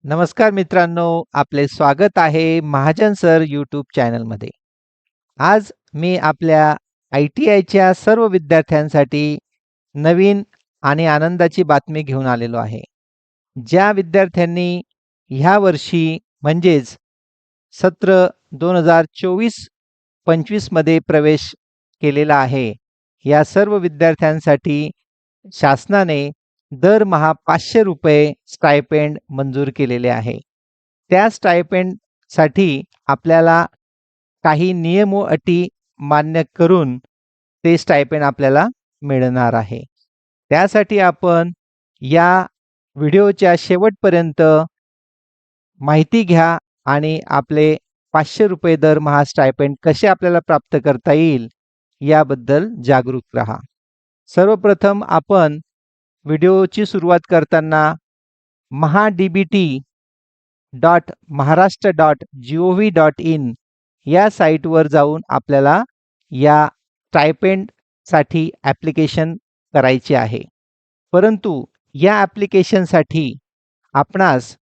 नमस्कार मित्रांनो, आपले स्वागत आहे महाजन सर यूट्यूब चॅनलमध्ये. आज मी आपल्या ITIच्या सर्व विद्यार्थ्यांसाठी नवीन आणि आनंदाची बातमी घेऊन आलेलो आहे. ज्या विद्यार्थ्यांनी ह्या वर्षी म्हणजेच सत्र 2024-25 मध्ये प्रवेश केलेला आहे, या सर्व विद्यार्थ्यांसाठी शासनाने दरमहा ₹500 स्टायपेंड मंजूर केलेले आहे. त्या स्टायपेंडसाठी आपल्याला काही नियम व अटी मान्य करून ते स्टायपेंड आपल्याला मिळणार आहे. त्यासाठी आपण या व्हिडिओच्या शेवटपर्यंत माहिती घ्या आणि आपले ₹500 दरमहा स्टायपेंड कसे आपल्याला प्राप्त करता येईल याबद्दल जागरूक राहा. सर्वप्रथम आपण व्हिडिओची सुरुवात करताना mahadbt.maharashtra.gov.in या साईटवर जाऊन आपल्याला या स्टायपेंडसाठी ॲप्लिकेशन करायचे आहे. परंतु या ॲप्लिकेशनसाठी आपणास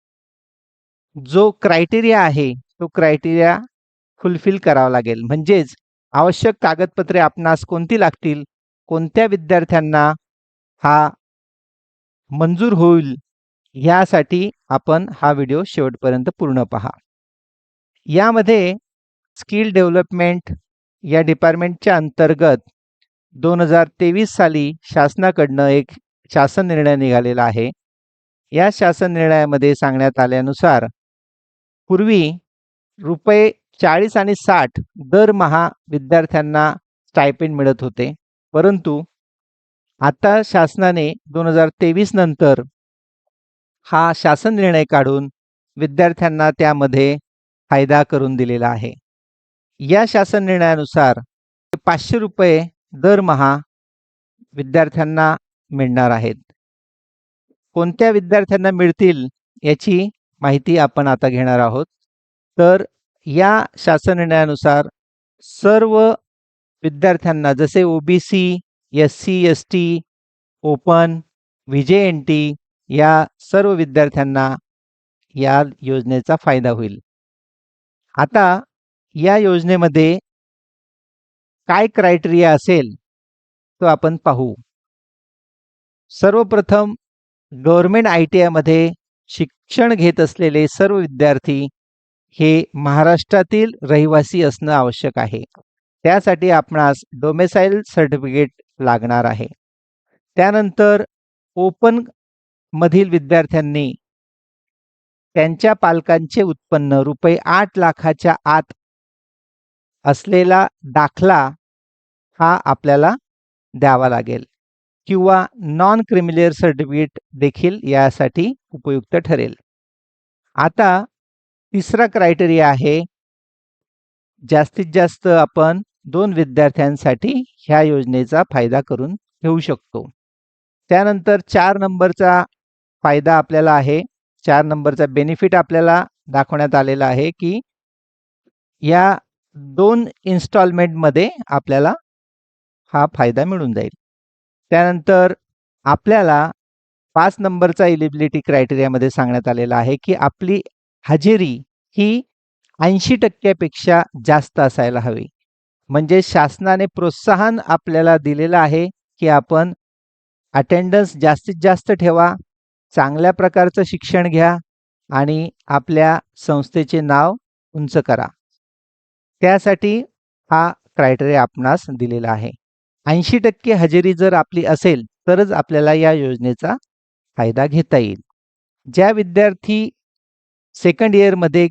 जो क्रायटेरिया आहे तो क्रायटेरिया फुलफिल करावा लागेल. म्हणजेच आवश्यक कागदपत्रे आपणास कोणती लागतील, कोणत्या विद्यार्थ्यांना हा मंजूर होईल यासाठी आपण हा व्हिडिओ शेवटपर्यंत पूर्ण पहा. यामध्ये स्किल डेव्हलपमेंट या डिपार्टमेंटच्या अंतर्गत 2023 साली शासनाकडनं एक शासन निर्णय निघालेला आहे. या शासन निर्णयामध्ये सांगण्यात आल्यानुसार पूर्वी ₹40 आणि 60 दरमहा विद्यार्थ्यांना स्टायपेंड मिळत होते. परंतु आता शासनाने 2023 नंतर हा शासन निर्णय काढून विद्यार्थ्यांना त्यामध्ये फायदा करून दिलेला आहे. या शासन निर्णयानुसार ₹500 दरमहा विद्यार्थ्यांना मिळणार आहेत. कोणत्या विद्यार्थ्यांना मिळतील याची माहिती आपण आता घेणार आहोत. तर या शासन निर्णयानुसार सर्व विद्यार्थ्यांना जसे OBC, SC, ST, open, VJNT या सर्व विद्यार्थ्यांना या योजनेचा फायदा होईल. आता या योजनेमध्ये काय क्रायटेरिया असेल तो आपण पाहू. सर्वप्रथम गव्हर्नमेंट ITI मध्ये शिक्षण घेत असलेले सर्व विद्यार्थी हे महाराष्ट्रातील रहिवासी असणं आवश्यक आहे. त्यासाठी आपणास डोमेसाइल सर्टिफिकेट लागणार आहे. त्यानंतर ओपन मधील विद्यार्थ्यांनी त्यांच्या पालकांचे उत्पन्न ₹8 लाखाच्या आत असलेला दाखला हा आपल्याला द्यावा लागेल किंवा नॉन क्रिमिलियर सर्टिफिकेट देखील यासाठी उपयुक्त ठरेल. आता तिसरा क्रायटेरिया आहे, जास्तीत जास्त आपण 2 विद्यार्थ्यांसाठी ह्या योजनेचा फायदा करून घेऊ शकतो. त्यानंतर 4 नंबरचा फायदा आपल्याला आहे. 4 नंबरचा बेनिफिट आपल्याला दाखवण्यात आलेला आहे की या 2 इन्स्टॉलमेंटमध्ये आपल्याला हा फायदा मिळून जाईल. त्यानंतर आपल्याला 5 नंबरचा एलिजिबिलिटी क्रायटेरियामध्ये सांगण्यात आलेला आहे की आपली हजेरी ही 80% पेक्षा जास्त असायला हवी. म्हणजे शासनाने प्रोत्साहन आपल्याला दिलेलं आहे की आपण अटेंडन्स जास्तीत जास्त ठेवा, चांगल्या प्रकारचं शिक्षण घ्या आणि आपल्या संस्थेचे नाव उंच करा. त्यासाठी हा क्रायटेरिया आपणास दिलेला आहे. 80% हजेरी जर आपली असेल तरच आपल्याला या योजनेचा फायदा घेता येईल. ज्या विद्यार्थी सेकंड इयरमध्ये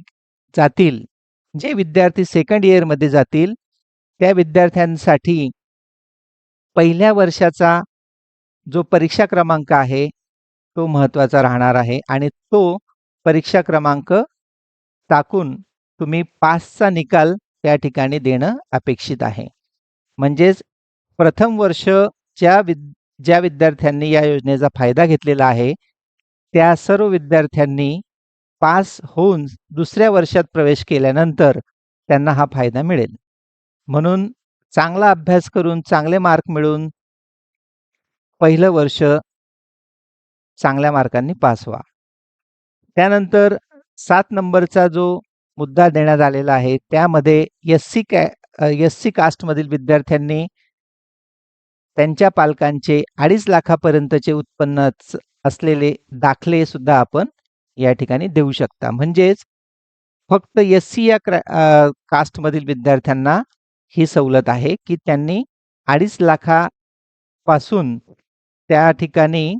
जातील, जे विद्यार्थी सेकंड इयरमध्ये जातील त्या विद्यार्थ्यांसाठी पहिल्या वर्षाचा जो परीक्षा क्रमांक आहे तो महत्त्वाचा राहणार आहे आणि तो परीक्षा क्रमांक टाकून तुम्ही पासचा निकाल त्या ठिकाणी देणं अपेक्षित आहे. म्हणजेच प्रथम वर्ष ज्या विद्यार्थ्यांनी या योजनेचा फायदा घेतलेला आहे त्या सर्व विद्यार्थ्यांनी पास होऊन दुसऱ्या वर्षात प्रवेश केल्यानंतर त्यांना हा फायदा मिळेल. म्हणून चांगला अभ्यास करून चांगले मार्क मिळवून पहिलं वर्ष चांगल्या मार्कांनी पास व्हा. त्यानंतर 7 नंबरचा जो मुद्दा देण्यात आलेला आहे त्यामध्ये एससी कास्टमधील विद्यार्थ्यांनी त्यांच्या पालकांचे 2.5 लाखापर्यंतचे उत्पन्न असलेले दाखले सुद्धा आपण या ठिकाणी देऊ शकता. म्हणजेच फक्त एससी या कास्टमधील विद्यार्थ्यांना ही सवलत आहे की त्यांनी 2.5 लाखापासून त्या ठिकाणी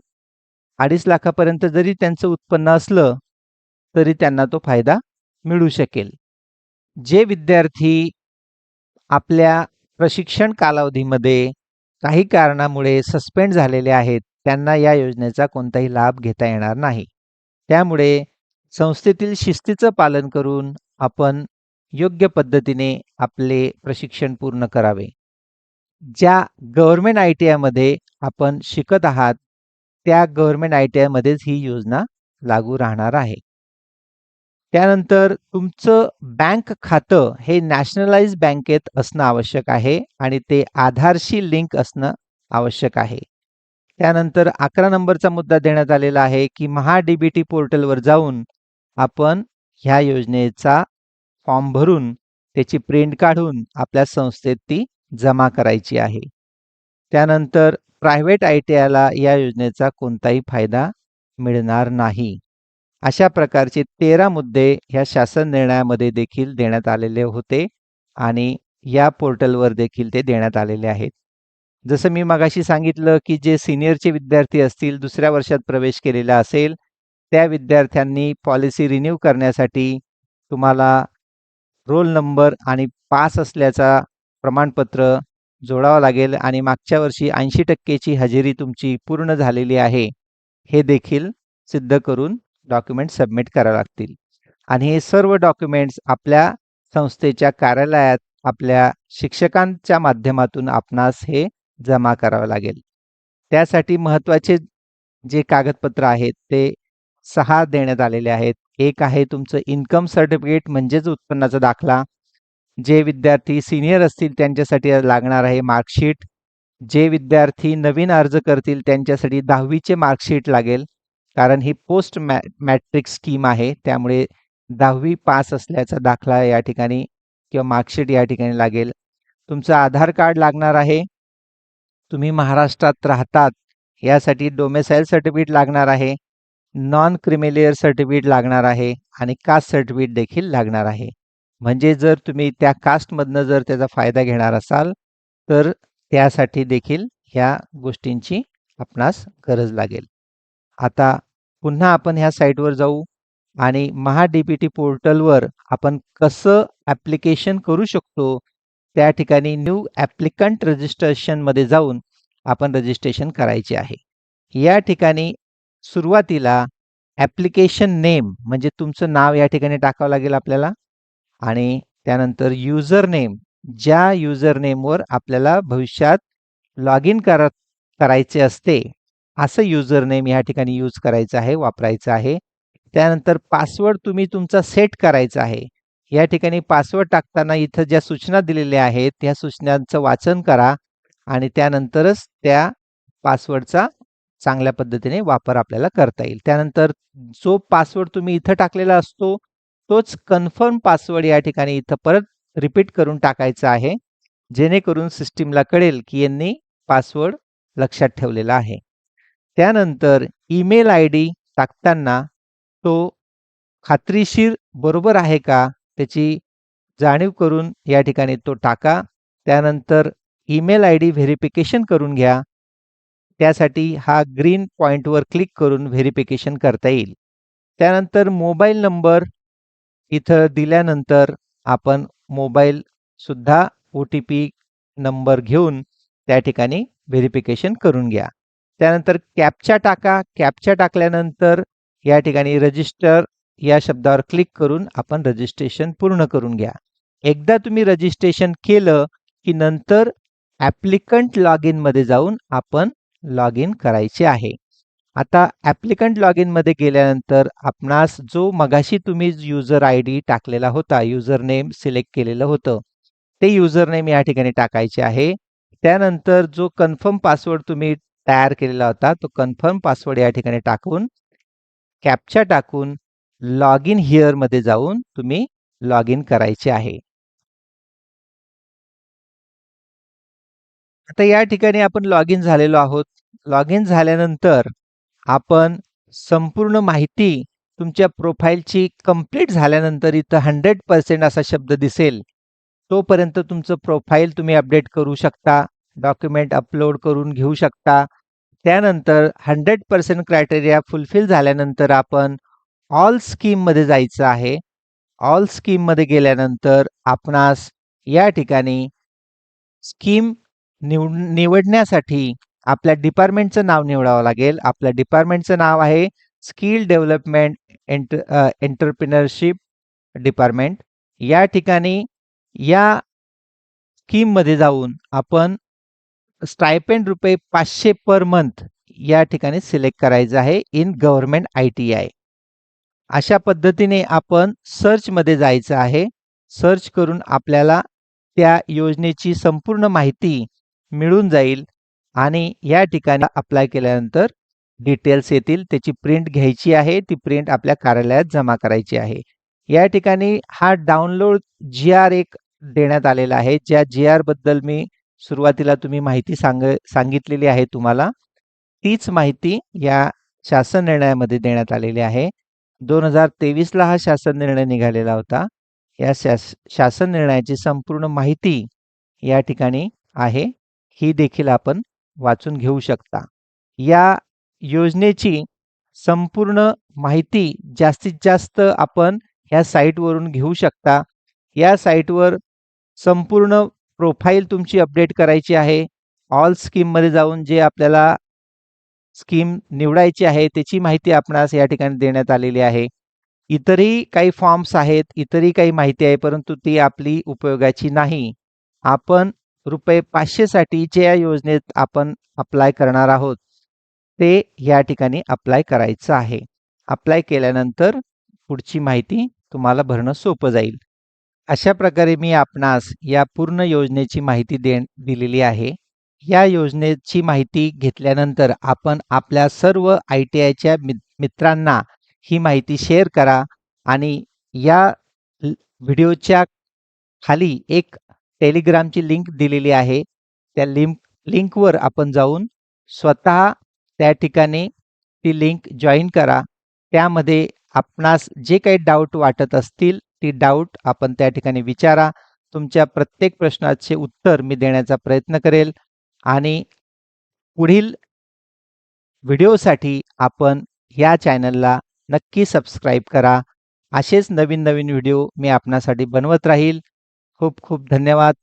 2.5 लाखापर्यंत जरी त्यांचं उत्पन्न असलं तरी त्यांना तो फायदा मिळू शकेल. जे विद्यार्थी आपल्या प्रशिक्षण कालावधीमध्ये काही कारणामुळे सस्पेंड झालेले आहेत त्यांना या योजनेचा कोणताही लाभ घेता येणार नाही. त्यामुळे संस्थेतील शिस्तीचं पालन करून आपण योग्य पद्धतीने आपले प्रशिक्षण पूर्ण करावे. ज्या गव्हर्नमेंट ITI आपण शिकत आहात त्या गव्हर्नमेंट ITI मध्येच ही योजना लागू राहणार आहे. त्यानंतर तुमचं बँक खातं हे नॅशनलाइज बँकेत असणं आवश्यक आहे आणि ते आधारशी लिंक असणं आवश्यक आहे. त्यानंतर 11 नंबरचा मुद्दा देण्यात आलेला आहे की महाडीबीटी पोर्टलवर जाऊन आपण ह्या योजनेचा फॉर्म भरून त्याची प्रिंट काढून आपल्या संस्थेत ती जमा करायची आहे. त्यानंतर प्रायव्हेट ITIला या योजनेचा कोणताही फायदा मिळणार नाही. अशा प्रकारचे 13 मुद्दे ह्या शासन निर्णयामध्ये देखील देण्यात आलेले होते आणि या पोर्टलवर देखील ते देण्यात आलेले आहेत. जसं मी मगाशी सांगितलं की जे सिनियरचे विद्यार्थी असतील, दुसऱ्या वर्षात प्रवेश केलेला असेल, त्या विद्यार्थ्यांनी पॉलिसी रिन्यू करण्यासाठी तुम्हाला रोल नंबर आणि पास असल्याचा प्रमाणपत्र जोडावं लागेल आणि मागच्या वर्षी 80% हजेरी तुमची पूर्ण झालेली आहे हे देखील सिद्ध करून डॉक्युमेंट सबमिट करावे लागतील. आणि हे सर्व डॉक्युमेंट्स आपल्या संस्थेच्या कार्यालयात आपल्या शिक्षकांच्या माध्यमातून आपणास हे जमा करावे लागेल. त्यासाठी महत्त्वाचे जे कागदपत्र आहेत ते 6 देण्यात आलेले आहेत. एक आहे तुमचं इन्कम सर्टिफिकेट म्हणजेच उत्पन्नाचा दाखला. जे विद्यार्थी सिनियर असतील त्यांच्यासाठी लागणार आहे मार्कशीट. जे विद्यार्थी नवीन अर्ज करतील त्यांच्यासाठी 10वीचे मार्कशीट लागेल. कारण ही पोस्ट मॅट्रिक स्कीम आहे त्यामुळे 10वी पास असल्याचा दाखला या ठिकाणी किंवा मार्कशीट या ठिकाणी लागेल. तुमचं आधार कार्ड लागणार आहे. तुम्ही महाराष्ट्रात राहतात यासाठी डोमेसाईल सर्टिफिकेट लागणार आहे. नॉन क्रिमिलियर सर्टिफिकेट लागणार आहे आणि कास्ट सर्टिफिकेट देखील लागणार आहे. म्हणजे जर तुम्ही त्या कास्टमधनं जर त्याचा फायदा घेणार असाल तर त्यासाठी देखील ह्या गोष्टींची आपणास गरज लागेल. आता पुन्हा आपण ह्या साईटवर जाऊ आणि महाडीबीटी पोर्टलवर आपण कसं ॲप्लिकेशन करू शकतो त्या ठिकाणी न्यू ॲप्लिकंट रजिस्ट्रेशनमध्ये जाऊन आपण रजिस्ट्रेशन करायचे आहे. या ठिकाणी सुरुवातीला ॲप्लिकेशन नेम म्हणजे तुमचं नाव या ठिकाणी टाकावं लागेल आपल्याला आणि त्यानंतर युजर नेम ज्या युजर नेमवर आपल्याला भविष्यात लॉग इन करायचे असते असं युजर नेम या ठिकाणी यूज करायचं आहे, वापरायचं आहे. त्यानंतर पासवर्ड तुम्ही तुमचा सेट करायचा आहे. या ठिकाणी पासवर्ड टाकताना इथं ज्या सूचना दिलेल्या आहेत त्या सूचनांचं वाचन करा आणि त्यानंतरच त्या पासवर्डचा चांगल्या पद्धतीने वापर आपल्याला करता येईल. त्यानंतर जो पासवर्ड तुम्ही इथं टाकलेला असतो तोच कन्फर्म पासवर्ड या ठिकाणी इथं परत रिपीट करून टाकायचा आहे जेणेकरून सिस्टीमला कळेल की यांनी पासवर्ड लक्षात ठेवलेला आहे. त्यानंतर ईमेल ID टाकताना तो खात्रीशीर बरोबर आहे का त्याची जाणीव करून या ठिकाणी तो टाका. त्यानंतर ईमेल ID व्हेरिफिकेशन करून घ्या. त्यासाठी हा ग्रीन पॉइंटवर क्लिक करून व्हेरिफिकेशन करता येईल. त्यानंतर मोबाईल नंबर इथं दिल्यानंतर आपण मोबाईल सुद्धा OTP नंबर घेऊन त्या ठिकाणी व्हेरिफिकेशन करून घ्या. त्यानंतर कॅप्चा टाका. कॅप्चा टाकल्यानंतर या ठिकाणी रजिस्टर या शब्दावर क्लिक करून आपण रजिस्ट्रेशन पूर्ण करून घ्या. एकदा तुम्ही रजिस्ट्रेशन केलं की नंतर ॲप्लिकंट लॉग इनमध्ये जाऊन आपण लॉग इन करायचे आहे. आता ॲप्लिकंट लॉग इनमध्ये गेल्यानंतर आपणास जो मगाशी तुम्ही युजर ID टाकलेला होता, युजर नेम सिलेक्ट केलेलं होतं ते युजर नेम या ठिकाणी टाकायचे आहे. त्यानंतर जो कन्फर्म पासवर्ड तुम्ही तयार केलेला होता तो कन्फर्म पासवर्ड या ठिकाणी टाकून कॅप्चा टाकून लॉग इन हिअर मध्ये जाऊन तुम्ही लॉग इन करायचे आहे. आता या ठिकाणी आपण लॉग इन झालेलो आहोत. लॉग इन झाल्यानंतर आपण संपूर्ण माहिती तुमच्या प्रोफाईलची कंप्लीट झाल्यानंतर इथं 100% असा शब्द दिसेल. तोपर्यंत तुमचं प्रोफाईल तुम्ही अपडेट करू शकता, डॉक्युमेंट अपलोड करून घेऊ शकता. त्यानंतर 100% क्रायटेरिया फुलफिल झाल्यानंतर आपण ऑल स्कीममध्ये जायचं आहे. ऑल स्कीममध्ये गेल्यानंतर आपणास या ठिकाणी स्कीम निवडण्यासाठी आपल्या डिपार्टमेंटचं नाव निवडावं लागेल. आपल्या डिपार्टमेंटचं नाव आहे स्किल डेव्हलपमेंट एंटरप्रिनरशिप डिपार्टमेंट. या ठिकाणी या स्कीममध्ये जाऊन आपण स्टायपेंड रुपये 500 पर मंथ या ठिकाणी सिलेक्ट करायचं आहे इन गव्हर्नमेंट ITI. अशा पद्धतीने आपण सर्चमध्ये जायचं आहे. सर्च करून आपल्याला त्या योजनेची संपूर्ण माहिती मिळून जाईल आणि या ठिकाणी अप्लाय केल्यानंतर डिटेल्स येतील. त्याची प्रिंट घ्यायची आहे. ती प्रिंट आपल्या कार्यालयात जमा करायची आहे. या ठिकाणी हा डाउनलोड GR एक देण्यात आलेला आहे. ज्या GR बद्दल मी सुरुवातीला तुम्ही माहिती सांगितलेली आहे तुम्हाला. तीच माहिती या शासन निर्णयामध्ये देण्यात आलेली आहे. 2023 ला हा शासन निर्णय निघालेला होता. या शासन निर्णयाची संपूर्ण माहिती या ठिकाणी आहे. ही देखील आपण वाचून घेऊ शकता. या योजनेची संपूर्ण माहिती जास्तीत जास्त आपण या साईटवरून घेऊ शकता. या साईटवर संपूर्ण प्रोफाईल तुमची अपडेट करायची आहे. ऑल स्कीममध्ये जाऊन जे आपल्याला स्कीम निवडायची आहे त्याची माहिती आपणास या ठिकाणी देण्यात आलेली आहे. इतरही काही फॉर्म्स आहेत, इतरही काही माहिती आहे, परंतु ती आपली उपयोगाची नाही. आपण रुपये 500 साठी ज्या योजनेत आपण अप्लाय करणार आहोत ते या ठिकाणी अप्लाय करायचं आहे. अप्लाय केल्यानंतर पुढची माहिती तुम्हाला भरणं सोपं जाईल. अशा प्रकारे मी आपणास या पूर्ण योजनेची माहिती दिलेली आहे. या योजनेची माहिती घेतल्यानंतर आपण आपल्या सर्व ITIच्या मित्रांना ही माहिती शेअर करा आणि या व्हिडिओच्या खाली एक टेलिग्रामची लिंक दिलेली आहे. त्या लिंकवर आपण जाऊन स्वतः त्या ठिकाणी ती लिंक जॉइन करा. त्यामध्ये आपणास जे काही डाऊट वाटत असतील ती डाऊट आपण त्या ठिकाणी विचारा. तुमच्या प्रत्येक प्रश्नाचे उत्तर मी देण्याचा प्रयत्न करेल आणि पुढील व्हिडिओसाठी आपण या चॅनलला नक्की सबस्क्राईब करा. असेच नवीन नवीन व्हिडिओ मी आपणासाठी बनवत राहील. खूप खूप धन्यवाद.